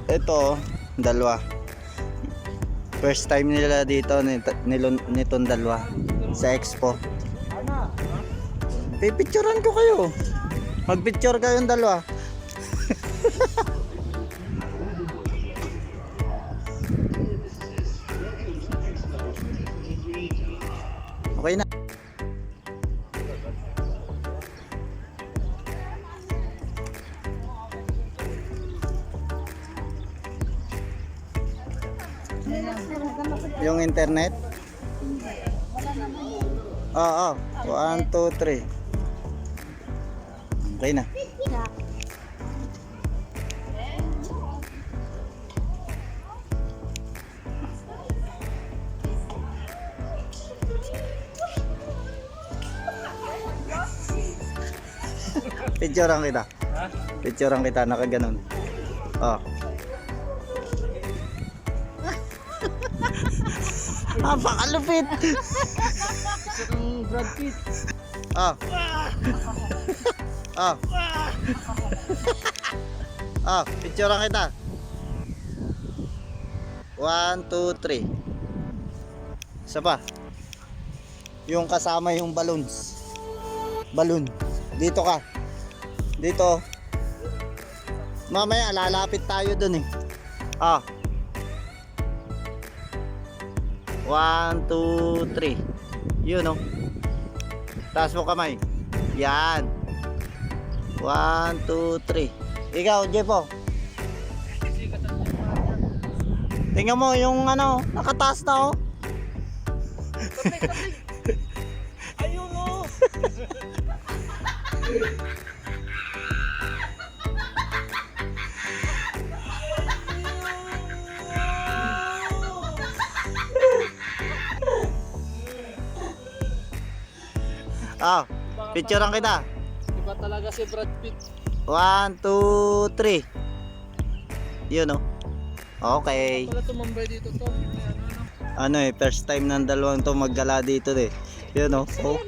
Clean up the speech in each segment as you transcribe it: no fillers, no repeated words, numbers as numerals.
Ito, dalawa. First time nila dito nitong dalawa sa expo. Pipicturean ko kayo. Magpicture kayong dalawa. Okay na. Yung internet? Oo. 1, 2, 3. Okay na. Picturean kita. Picturean kita, nakaganon. Oh. Napakalupit. Ang Brad Pitt. Oh. Oh. Oh, picturean kita. 1, 2, 3. Isa pa. Yung kasama yung balloons. Balloon. Dito ka. Dito. Mamaya lalapit tayo dun eh. Ah. 1, 2, 3. Yun oh. Taas mo kamay. Yan. 1, 2, 3. Ikaw, Jefo. Tingnan mo yung ano, nakataas na oh. Ayun oh. Ah, picturean kita. Iba talaga si Brad Pitt. 1, 2, 3. Yun oh. Okay. Wala tumambay dito to. Ano eh, first time ng dalawang to maggala dito eh. Yun oh. Oh.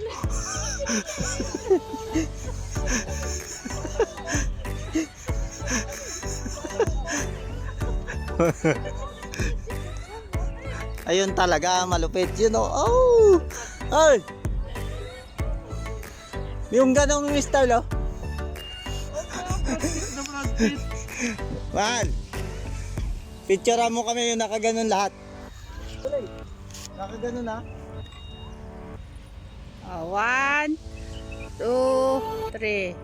Ayun talaga, malupit yun oh. Oh! Ay! Yung ganong style oh. Man! Picturean mo kami yung nakaganon lahat. Nakaganon na. 1, 2, 3.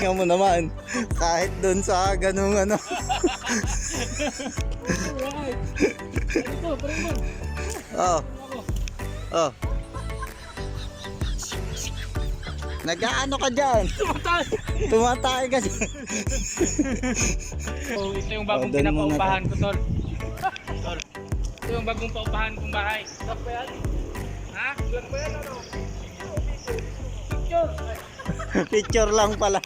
Tingnan mo naman. Kahit dun sa ganung ano. Oh. Oh. Nag-aano ka dyan? Tumatay ka dyan. Oh, ito yung bagong doon muna pinapaupahan ko, tol. Tol. Ito yung bagong paupahan kong bahay. Vlog pa yan? Ha? Vlog pa yan ano? Picture. Picture lang pala.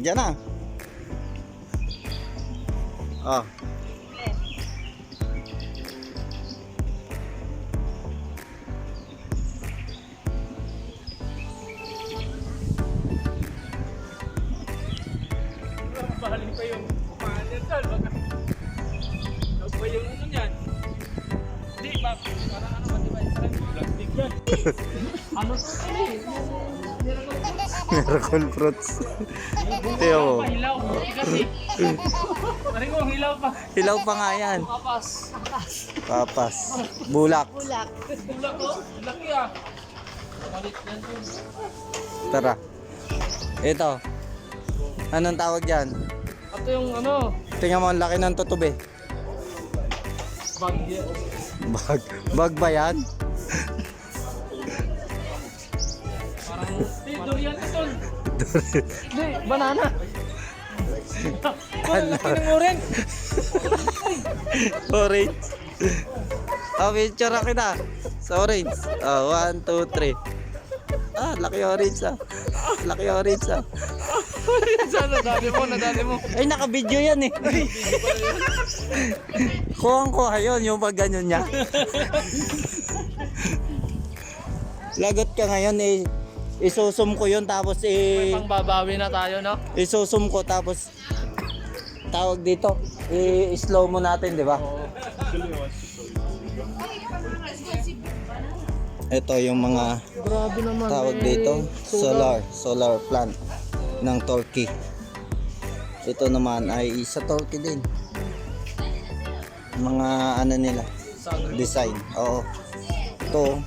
Diyan na. Oh. Bahalin pa yung upahan yan, tol. Vlog pa yung ano yan. Hindi, parang ano ba, diba? Plastic yan. Ano sa Miracle fruits. Tiyo. Hilaw. Kasi. Parang ko, hilaw pa. Hilaw pa nga yan. Papas. Papas. Bulak. Bulak. Bulak ko. Laki ah. Malit yan. Tara. Ito. Anong tawag dyan? Ito yung ano. Tingnan mo ang laki ng tutube. Bagya. Bag. Bag ba yan? Parang. Hindi, durian ito. Hindi, banana. Ano? Kinurin. Orange. Oh, picture kita. Sa orange. Oh, 1, 2, 3. Ah, laki orange ah. Laki orange ah. Sana nadali mo. Ay, naka-video yan eh. Kuhang-kuha yun, yung pag ganyan niya. Lagot ka ngayon eh. Isusum ko yun tapos Pangbabawi na tayo, no? isusum ko tapos tawag dito. I-slow mo natin, di ba? Ito yung mga Grabe naman. tawag dito, solar plant ng Turkey. Ito naman ay sa Turkey din. Mga ano nila, design. Oo. Ito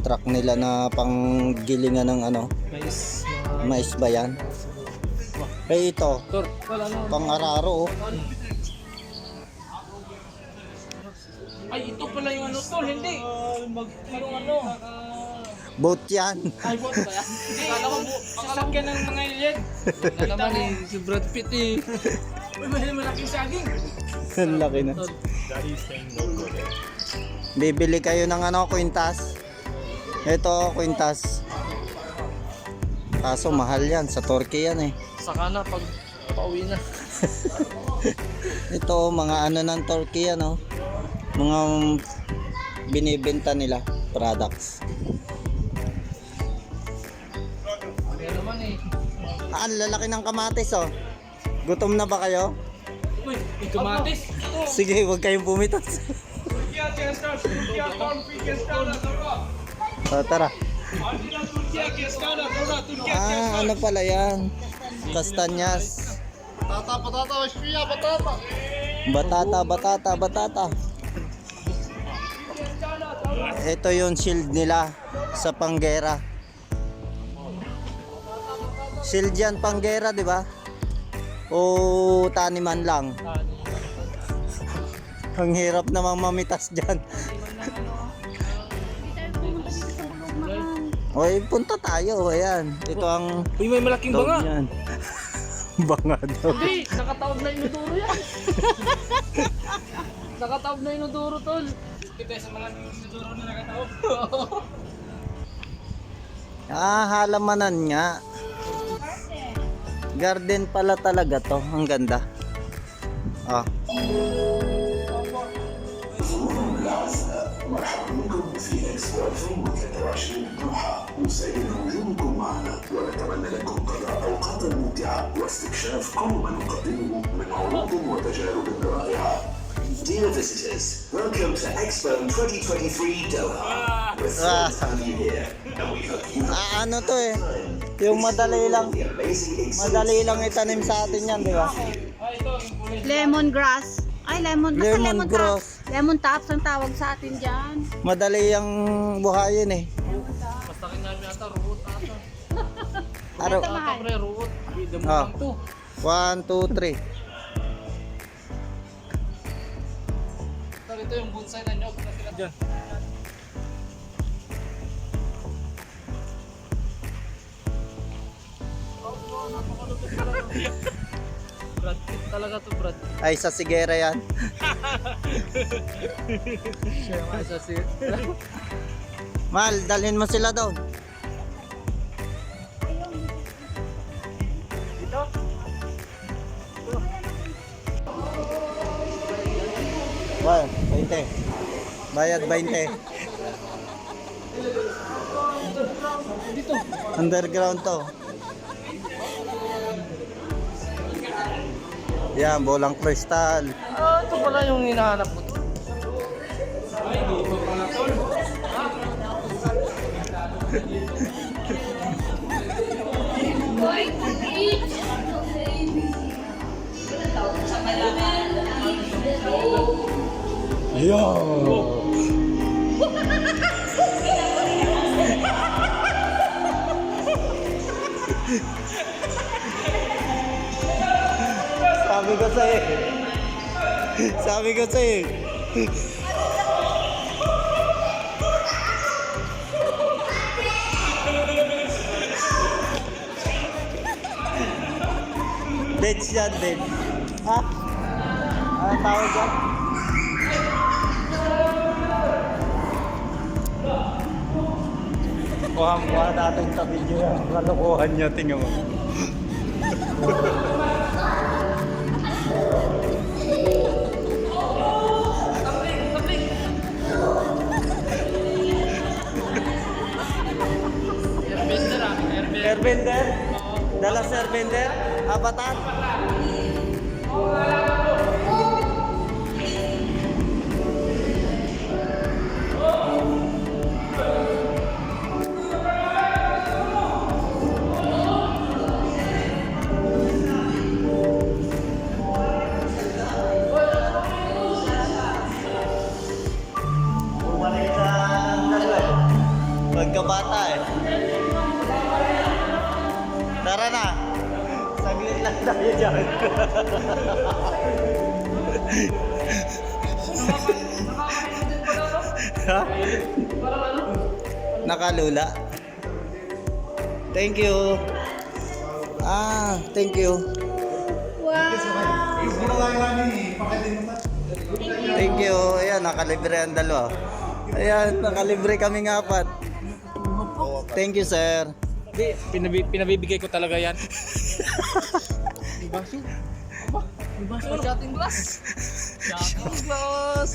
truck nila na panggilingan ng ano, mais ba yan? Eh ito, pang araro oh. Ay, ito pala yung ano tol, hindi. Yung ano. Boat yan. Ay, boat ba yan? Hindi, akala ko sasakyan ng mga alien. Ano naman eh, si Brad Pitt eh. Uy, malaking saging. Ang laki na. Bibili kayo ng ano, kwintas. Ito, kwintas. Kaso mahal yan, sa Turkey yan eh. Saka na pag pauwi na. Ito, mga ano ng Turkey yan oh. Mga binibenta nila, products. Kaya naman eh. Ang lalaki ng kamatis oh. Gutom na ba kayo? Uy, may kamatis. Sige, huwag kayong pumitas. Tara. Ano pala yan? Kastanyas. Batata. Ito yung shield nila sa panggera. Shield yan, panggera, di ba? O taniman lang. Ang hirap namang mamitas dyan. Oy, punta tayo. Ayan. Ito ang Uy, may malaking dog banga. niyan. Banga daw. Hindi, nakataob na inuduro yan. Nakataob na inuduro tol. Kita sa mga inuduro na nakataob. Halamanan nga. Garden pala talaga to. Ang ganda. Ah. في إكسبو 2023 دوحة وسعدنا وجودكم معنا ونتمنى لكم قضاء أوقاتا ممتعة واستكشاف كل ما نقدمه من عروض وتجارب رائعة. Dear visitors, welcome to Expo 2023 Doha. We're thrilled to have you here, and we hope you Ano to eh. Yung madali lang. the amazing Madali lang itanim sa atin yan, di ba? Lemongrass. Ay, lemon Lemongrass. top. Lemon tops ang tawag sa atin dyan. Madali yung buhayin eh. Basta kin namin ata, ruot ata. Araw. Ito mahal. Pre, ruot. Damo Ah. lang to. 1, 2, 3. Ito yung good side na nyog na sila dyan. Brad Pitt talaga to, Brad Pitt. Ay, sa Sigera yan. Siya nga isa si... Mal, dalhin mo sila doon. Dito? Well, 20. Bayad 20. Dito. Underground to. Yan, bolang kristal. Ah, ito pala yung hinahanap ko. Sabi ko sa'yo. Sabi ko sa'yo. Dates yan, dates. Ha? Anong tawag dyan? Kuha natin sa video yung kalokohan niya, tingnan mo. Airbender? Dala sa airbender? Avatar? Bumalik sa dalawa eh. Pagkabata eh. Tara na. Saglit lang tayo dyan. Ha? Nakalula. Thank you. Thank you. Thank you. Ayan, nakalibre ang dalawa. Ayan, nakalibre kaming apat. Thank you, sir. Hindi, pinabibigay ko talaga yan. Diba? Shotting glass. Shotting glass.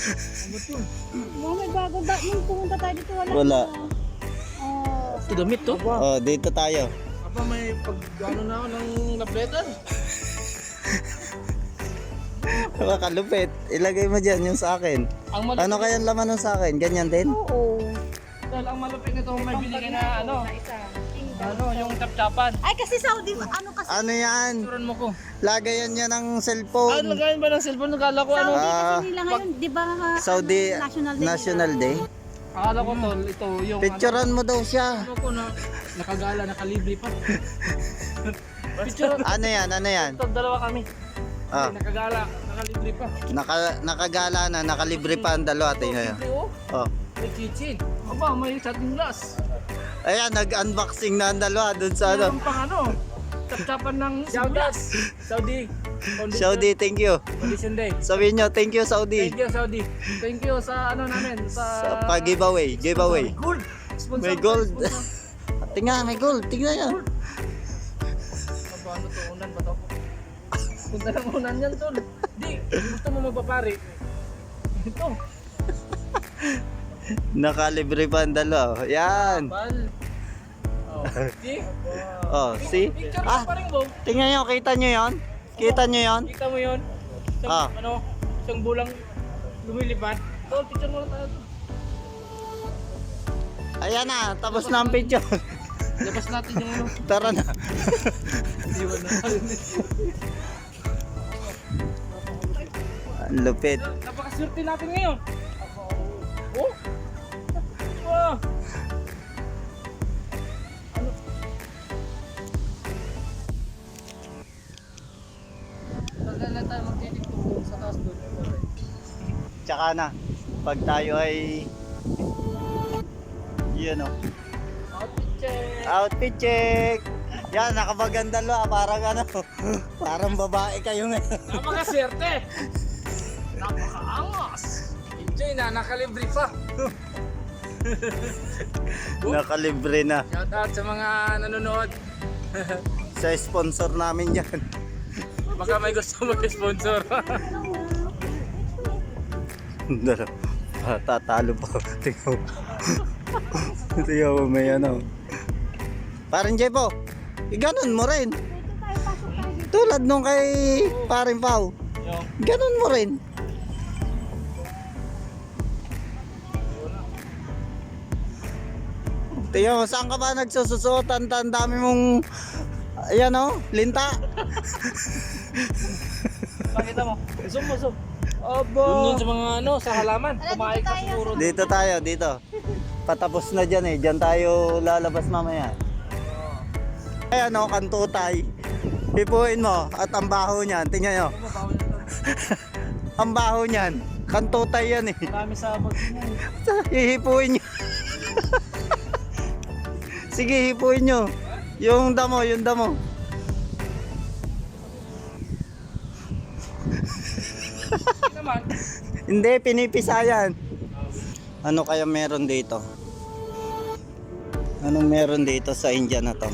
May bago ba? Nung pumunta tayo dito, wala. Wala. Oh. Ito damit to. Oh, dito tayo. Aba, may pag-ano na ako ng labletan. Makalupit. Ilagay mo dyan yung sa akin. Ang malupit, Ano kaya ang laman ng sa akin? Ganyan din? Oo. dahil ang malupit nito may binigay na ano, Na isa. yung tap-tapan. Ay, kasi Saudi, ano kasi? Ano yan? Turan mo ko. Lagayan niya ng Ah, cellphone. lagayin ba ng cellphone? Nagala ko ano? Saudi Ah, kasi nila ngayon, di ba? Saudi National Day. Akala ko to, ito yung Picturean mo daw siya. ano ko na nakagala, nakalibre pa. Picture. Ano yan? Ano yan? Ito, dalawa kami. Ah, Nakagala, nakalibre pa. nakagala na, nakalibre pa ang dalawa. Tingnan nyo. Oh, Oh. may kitchen. Aba, may shotting glass. Ayan, nag-unboxing na ang dalawa dun sa ano. Meron pang ano, tap-tapan ng glass. Saudi. Saudi, thank you. Condition day. Sabihin nyo, thank you Saudi. Thank you, Saudi. Thank you sa ano namin, Sa sa pag-giveaway, giveaway. gold. Sponsor May pa, gold. sponsor. Tingnan, may gold. Tingnan nyo. Aba, ano to, unan ba to? Punta ng unan yan, tol. Di, gusto mo magpapari. Ito. Nakalibre pa ang dalawa. Yan. Bal. Oh, see? Oh, see? Picture Ah, pa rin, Bob. tingnan nyo, kita nyo yon? Kita nyo yon? Kita mo yun? Isang, Ah. ano, isang bulang lumilipad. Tol, picture mo na tayo. Ayan na, tapos na ang picture. Labas natin yung ano. Tara na. Iwan na. Ang lupit. Napakaswerte natin ngayon. Oh! Wow! Tagal na tayo magtitiktok sa taas doon. Tsaka na, pag tayo ay yun o. Outfit check! Outfit check! Yan, nakabaganda lo, parang ano, parang babae kayo ngayon. Napakaswerte! Napakaangas! Enjoy na, nakalibre pa! Nakalibre na. Shout out sa mga nanonood. Sa sponsor namin yan. Baka may gusto mag-sponsor. Tatalo pa. Tingnan mo. Tingnan mo, may ano. Parang Jepo, iganon mo rin. Tulad nung kay Paring Pao. Yung Ganon mo rin. Tingnan mo, saan ka ba nagsususot? Ang dami mong, ayan o, linta. pakita mo. Zoom mo, zoom. Abo! Doon sa mga ano, sa halaman. Kumain ka siguro. Dito tayo, dito. Patapos na dyan eh. Dyan tayo lalabas mamaya. Ayan o, kantutay. Hipuin mo at ang baho niyan. Tingnan nyo. Ang baho niyan. Kantutay yan eh. Marami sa pag... Hihipuin nyo. Sige, hipuin nyo. Yung damo, yung damo. naman. Hindi, pinipisa yan. Ano kaya meron dito? Anong meron dito sa India na to?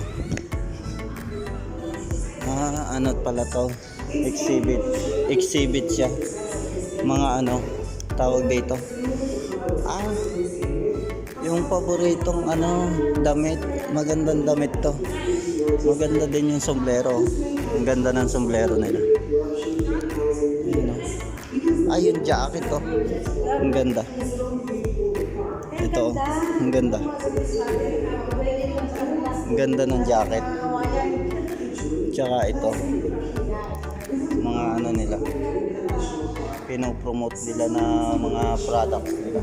Ano pala to? Exhibit. Exhibit siya. Mga ano, tawag dito. Yung paboritong ano, damit. Magandang damit to. Maganda din yung sombrero. Ang ganda ng sombrero nila. Yun, yung jacket to. Ang ganda. Ito, ang ganda. Ang ganda ng jacket. Tsaka ito. Mga ano nila. Pinopromote nila na mga products nila.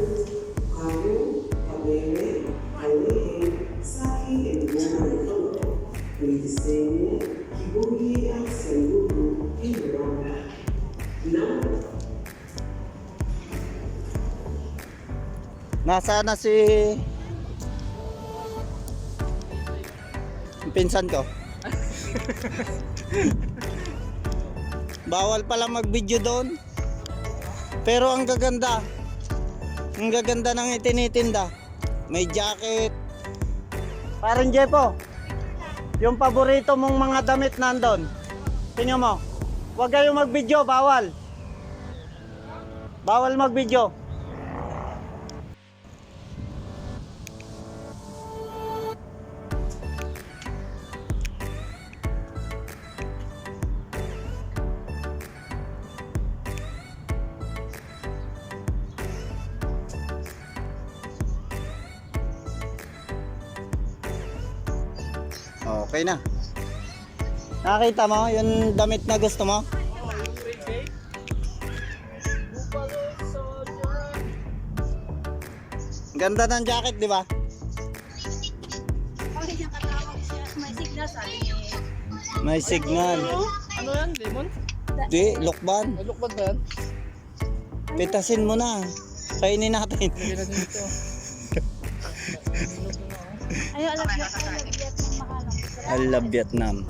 Nasaan na si yung pinsan ko? Bawal pala mag-video doon. Pero ang gaganda. Ang gaganda ng itinitinda. May jacket. Parang Jepo, yung paborito mong mga damit nandun. Tingnan mo. Huwag kayong mag-video, bawal. Bawal mag-video. Okay na. Nakita mo yung damit na gusto mo? Ganda ng jacket, di ba? Bakit niya katawag siya? May signal sabi niya. May signal. Ano yan? Lemon? Di, lokban. Ay, lukbad ba yan? Pitasin mo na. Kainin natin. Lagyan natin dito. Ayaw, alam niya. I love Vietnam.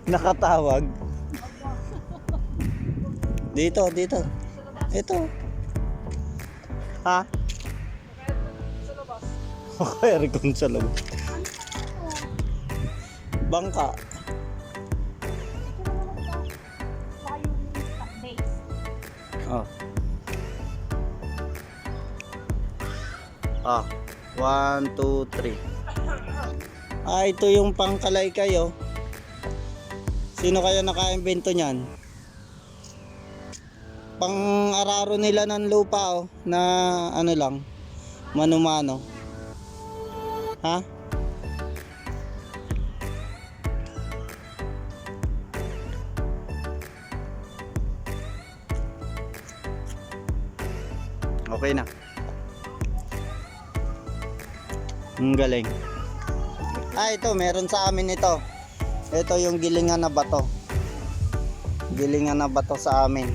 Nakatawag. Dito, dito. Ito. Ha? Aircon sa labas. Bangka. Oh. 1, 2, 3. Ito yung pangkalay kayo. Sino kaya naka-invento niyan? Pang-araro nila ng lupa na ano lang, mano-mano. Ha? Okay na. Ang galing. Ito, meron sa amin ito. Ito yung gilingan na bato. Gilingan na bato sa amin.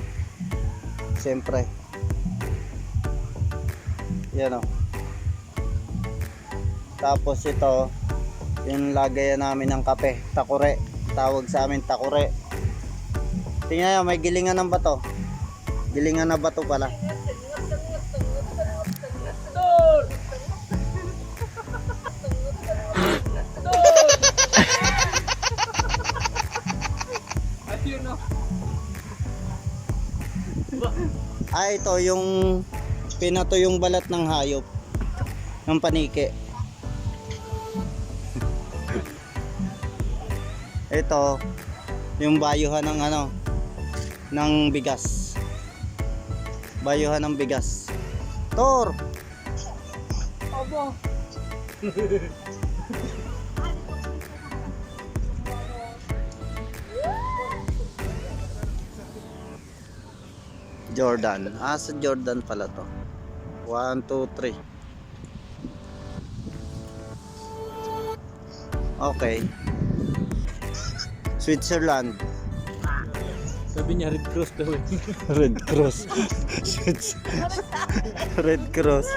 Siyempre. Yan o. Tapos ito, yung lagayan namin ng kape. Takure. Tawag sa amin takure. Tingnan nyo, may gilingan ng bato. Gilingan na bato pala. Ito yung pinato yung balat ng hayop ng paniki. Ito yung bayuhan ng ano ng bigas. Bayuhan ng bigas. Tor. Aba. Jordan. Sa Jordan pala to. 1, 2, 3. Okay. Switzerland. Sabi niya Red Cross daw eh. Red Cross. Red Cross.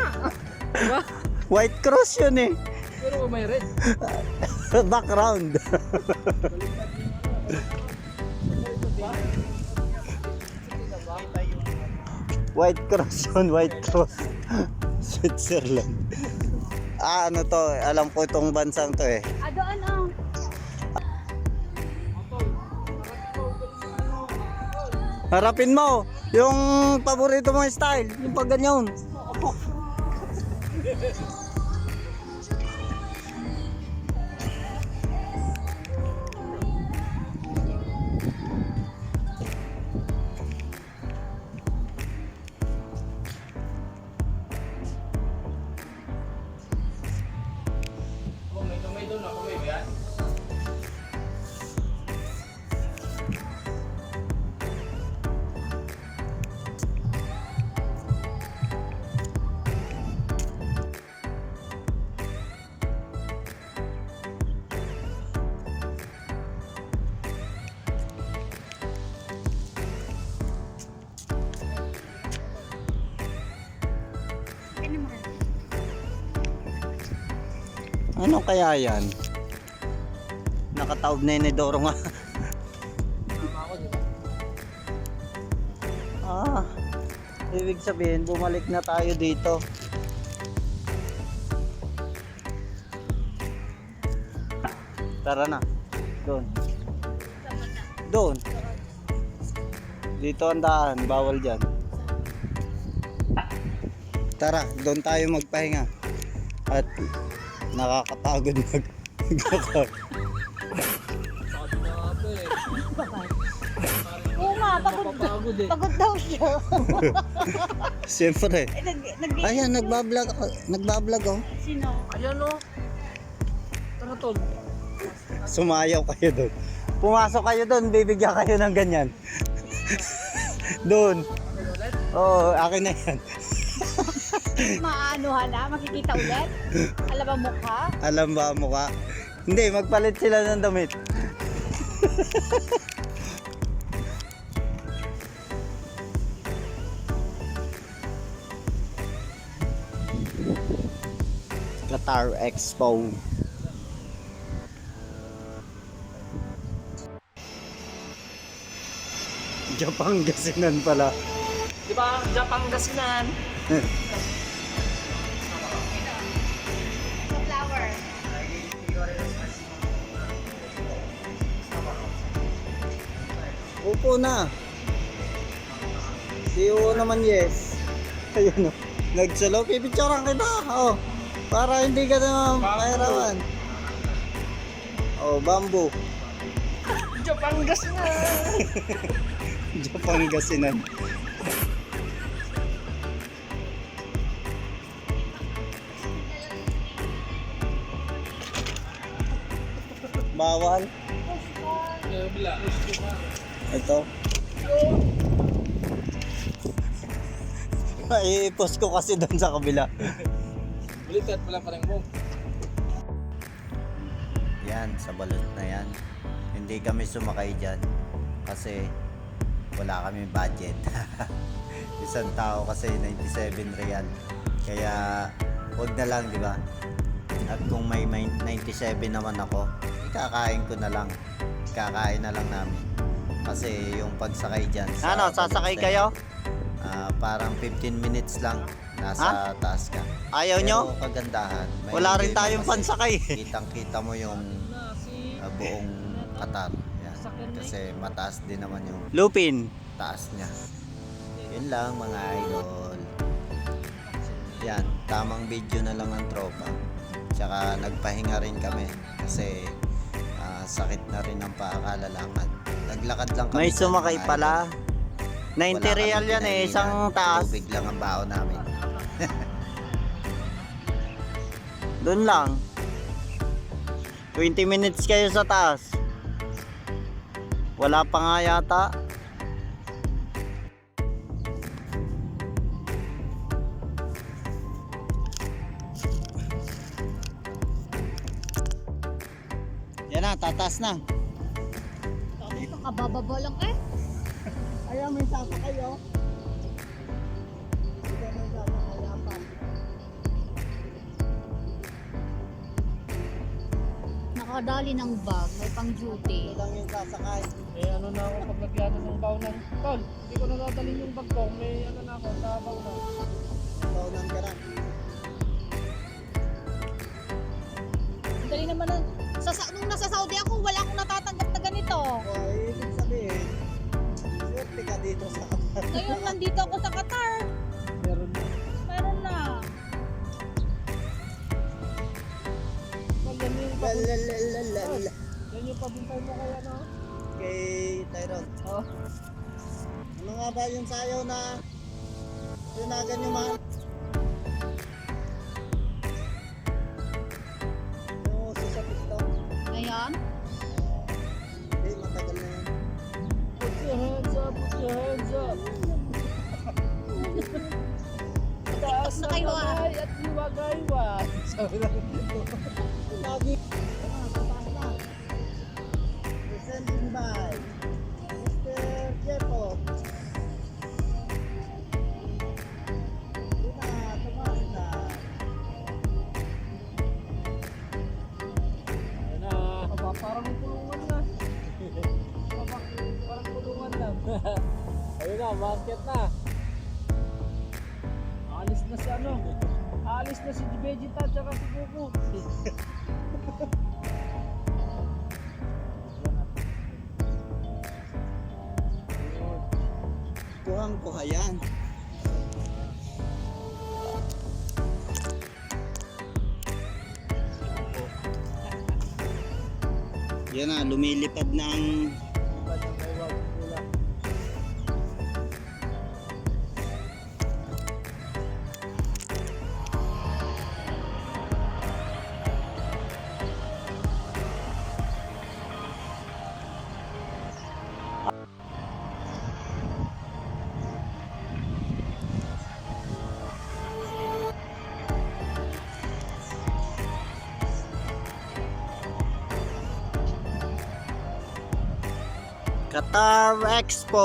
Diba? White Cross yun eh. Pero may red. Background. White Cross yun, White Cross. Switzerland. Ano to, alam ko itong bansang to eh. Doon oh. Harapin mo, yung paborito mong style, yung pag ganyan. Kamay doon, kamay ba yan? Ano kaya yan? Nakataob na yun ni Doro nga. Ibig sabihin, bumalik na tayo dito. Tara na. Doon. Doon. Dito ang daan, bawal dyan. Tara, doon tayo magpahinga. At nakakapagod mag-go-kart. Oo nga, pagod daw siya. Siyempre. Ayan, Nag- nagbablog ako. Nagbablog oh. Sino? Ayan o. Tara tol. Sumayaw kayo doon. Pumasok kayo doon, bibigyan kayo ng ganyan. Doon. Oo, akin na yan. Maanuhan na, makikita ulit. Alam ba mukha? Alam ba ang mukha? Hindi, magpalit sila ng damit. Qatar Expo. Japan Gasinan pala. Di ba? Japan Gasinan. Flower. Upo na. Di oo naman yes. Ayun o. Nagsalo, pipicturean kita. Oh. Para hindi ka na mahirapan. Oh, bamboo. Japan Gasinan. Japan Gasinan. Bawal. Bila. Ito. I-post ko kasi doon sa kabila. Balikat pala pa rin mo. Yan, sa balot na yan. Hindi kami sumakay dyan kasi wala kami budget. Isang tao kasi 97 real. Kaya wag na lang, di ba? At kung may 97 naman ako, ikakain ko na lang. Kakain na lang namin. Kasi yung pagsakay dyan sa Ano, sasakay kayo? parang 15 minutes lang. Nasa taas ka. Ayaw Pero nyo? kagandahan. may Wala rin enjoy mo tayong kasi pansakay. Kitang-kita mo yung buong Qatar. Yan. Kasi mataas din naman yung Lupin. taas niya. Yun lang mga idol. Yan, tamang video na lang ang tropa. Tsaka nagpahinga rin kami kasi sakit na rin ang paakalalakan. Naglakad lang kami. May dyan, sumakay mga pala. idol. 90 Wala real kaming yan eh, kinainan. isang taas. Tubig lang ang baon namin. Doon lang. 20 minutes kayo sa taas. Wala pa nga yata. Yan na, tatas na. Kakabababa lang eh. Ayaw, may sasakay oh. Hindi may sasakay pa. Nakadali ng bag, may pang duty. Ito lang yung sasakay. Eh ano na ako pag nagyano ng baunan. Tol, hindi ko na dadalhin yung bag ko. May ano na ako sa baunan. Baunan ka na. Dali naman na, nung nasa Saudi ako, wala akong natatanggap na ganito. Ibig sabihin, swerte ka dito sa Qatar. Ngayon nandito ako sa Qatar. Meron na. Meron na. Lalalala. Yan yung pabintay mo kaya no? Kay Tyrone. Oh. Ano nga ba yung sayaw na tinagan nyo man? Yung sasapit to. Ayan. Hindi, matagal na yun. Put your hands up, put your hands up. Taas na Nakaiwa. kamay at hiwagaywa. Sabi lang dito. Lagi. Taas na. Presenting by Mr. Jepo. Tumaas na. Ayun na. Parang tulungan na. Parang tulungan lang. Ayun na, market na. Alis na si ano. Alis na si Vegeta at saka si Goku. Kuhang-kuha yan. Yan na, lumilipad ng Qatar Expo.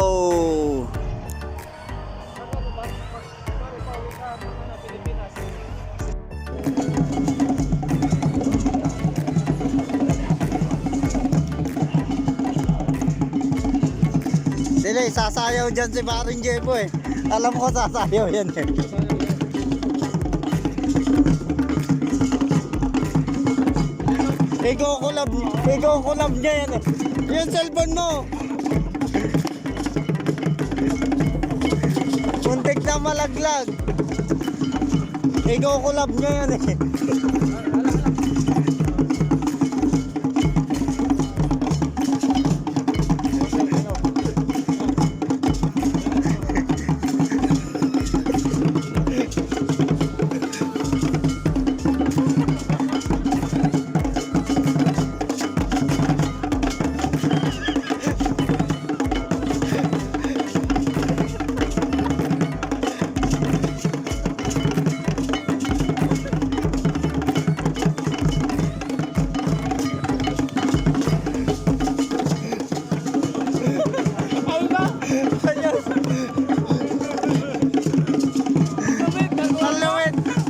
Dili, sasayaw dyan si Paring Jepo eh. Alam ko sasayaw yan eh. Ikaw kulab niya yan eh. Yung cellphone mo. Muntik na malaglag. Ikaw kulab niya yan eh.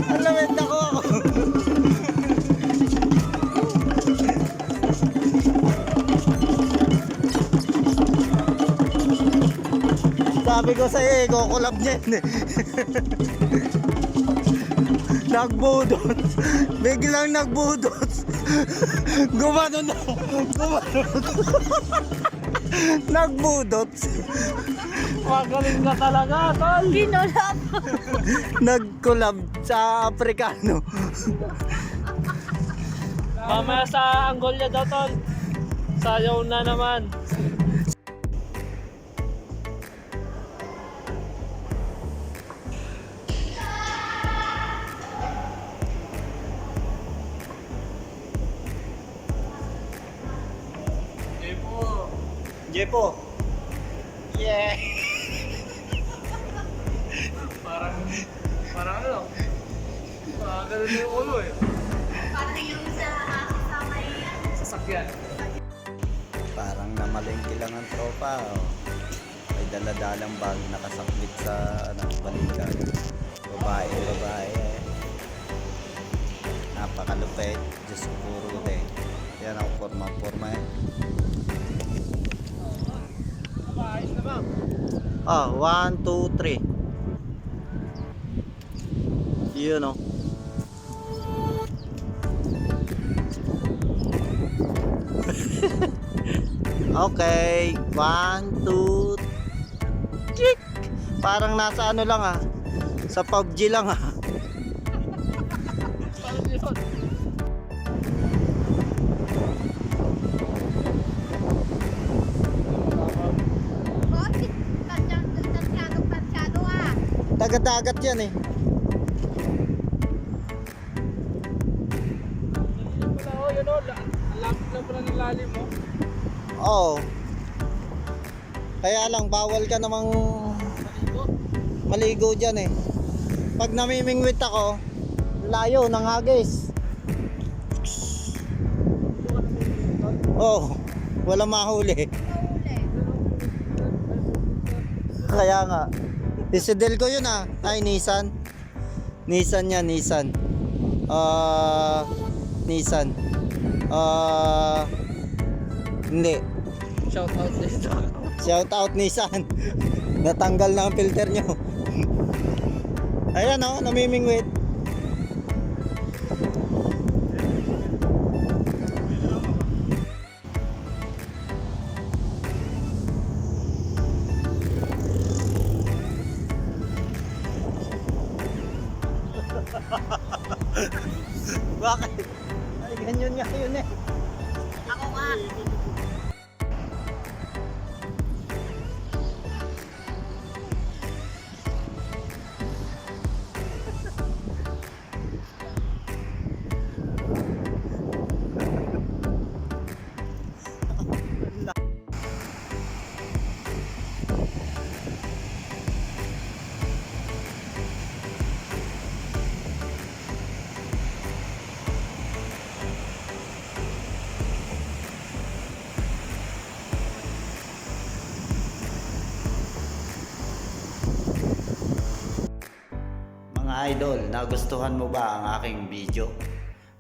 Ang lawit ako. Sabi ko sa iyo, kukulab niya yun eh. Nagbudot. Biglang nagbudot. Gumano na. Nagbudot. Magaling na talaga, tol. Ginulap. Nagkulab sa Afrikano. Mamaya sa Angolia daw, tol. Sayaw na naman. Jepo. Yeah. Parang ano? Parang ganun na yung ulo eh. Parang yung sa may Sasakyan. Parang namalengke lang ang tropa. Oh. May daladalang bag nakasaklit sa balikan. Babae. Napakalupit. Diyos ko puro eh. Yan ang forma eh. Ayos na ba? Ah, 1, 2, 3. Yun o. Okay, 1, 2, tick! Parang nasa ano lang ah. Sa PUBG lang ah. Parang yun. Boss, tansyado ah. Dagat-dagat yan eh. Wala oh, yun oh. Alam lang pala ng lalim mo. Oo. Kaya lang bawal ka namang maligo dyan eh. Pag namimingwit ako, layo ng hagis. Oh, wala mahuli. Kaya nga. Isidel ko yun ah. Ay, Nissan. Nissan yan, Nissan. Nissan. Hindi. Shout out dito. Shout out Nissan. Natanggal na ang filter nyo. Ayan oh, namimingwit. Bakit? Ay, ganyan nga yun eh. Ako nga. Mga idol, nagustuhan mo ba ang aking video?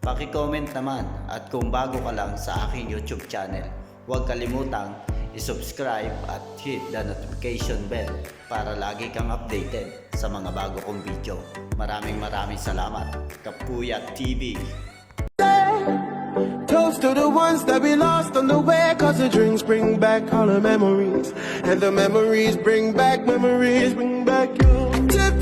Paki-comment naman at kung bago ka lang sa aking YouTube channel, huwag kalimutang i-subscribe at hit the notification bell para lagi kang updated sa mga bago kong video. Maraming salamat. Kapuyat TV. Toast to the ones that we lost on the way, cause the drinks bring back all the memories, and the memories bring back you. Tip